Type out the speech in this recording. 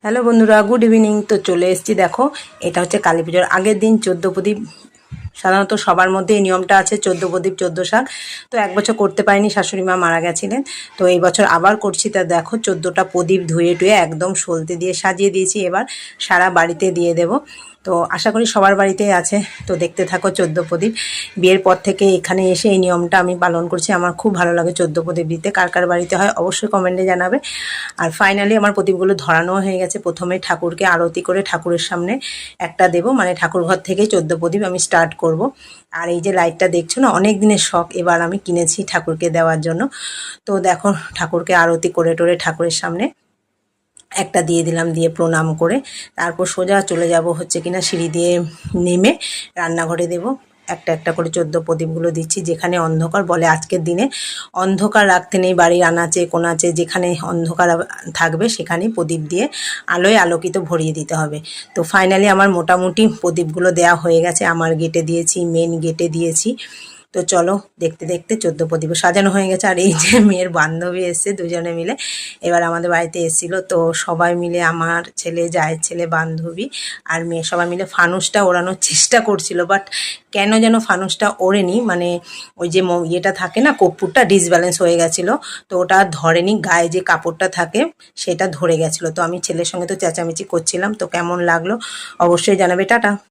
Hello বন্ধুরা, good evening. তো চলে এসেছি, দেখো এটা হচ্ছে কালী পুজোর আগের দিন 14 প্রদীপ। সাধারণত সবার মধ্যে এই নিয়মটা আছে, 14 প্রদীপ 14 শাক। তো এক বছর করতে পারিনি, শাশুড়ি মা মারা গেছিলেন। তো এই বছর আবার করছি। তা দেখো 14টা প্রদীপ ধুয়ে টুয়ে একদম সলতে দিয়ে সাজিয়ে দিয়েছি। এবার সারা বাড়িতে দিয়ে দেব। তো আশা করি সবার বাড়িতেই আছে। তো দেখতে থাকো 14 প্রদীপ। বিয়ের পর থেকে এখানে এসে এই নিয়মটা আমি পালন করছি। আমার খুব ভালো লাগে 14 প্রদীপ দিতে। কার কার বাড়িতে হয় অবশ্যই কমেন্টে জানাবে। আর ফাইনালি আমার প্রদীপগুলো ধরানো হয়ে গেছে। প্রথমে ঠাকুরকে আরতি করে ঠাকুরের সামনে একটা দেব, মানে ঠাকুর ঘর থেকেই 14 প্রদীপ আমি স্টার্ট করব। আর এই যে লাইটটা দেখছো না, অনেক দিনের শখ, এবার আমি কিনেছি ঠাকুরকে দেওয়ার জন্য। তো দেখো ঠাকুরকে আরতি করে টোরে ঠাকুরের সামনে একটা দিয়ে দিলাম, দিয়ে প্রণাম করে তারপর সোজা চলে যাব হচ্ছে কিনা সিঁড়ি দিয়ে নেমে রান্নাঘরে দেব। একটা একটা করে 14 প্রদীপগুলো দিচ্ছি। যেখানে অন্ধকার, বলে আজকের দিনে অন্ধকার রাখতে নেই, বাড়ির আনাচে কোনাচে যেখানে অন্ধকার থাকবে সেখানেই প্রদীপ দিয়ে আলোয় আলোকিত ভরিয়ে দিতে হবে। তো ফাইনালি আমার মোটামুটি প্রদীপগুলো দেওয়া হয়ে গেছে। আমার গেটে দিয়েছি, মেন গেটে দিয়েছি। তো চলো দেখতে দেখতে 14 প্রদীপ সাজানো হয়ে গেছে। আর এই যে মেয়ের বান্ধবী এসছে, দুজনে মিলে এবার আমাদের বাড়িতে এসেছিলো। তো সবাই মিলে, আমার ছেলে, জায়ের ছেলে, বান্ধবী আর মেয়ে, সবাই মিলে ফানুসটা ওড়ানোর চেষ্টা করছিল। বাট কেন যেন ফানুসটা ওড়েনি, মানে ওই যে ইয়েটা থাকে না, কর্পূরটা ডিসব্যালেন্স হয়ে গেছিলো। তো ওটা ধরেনি, গায়ে যে কাপড়টা থাকে সেটা ধরে গেছিলো। তো আমি ছেলের সঙ্গে তো চেঁচামেচি করছিলাম। তো কেমন লাগলো অবশ্যই জানাবে। টাটা।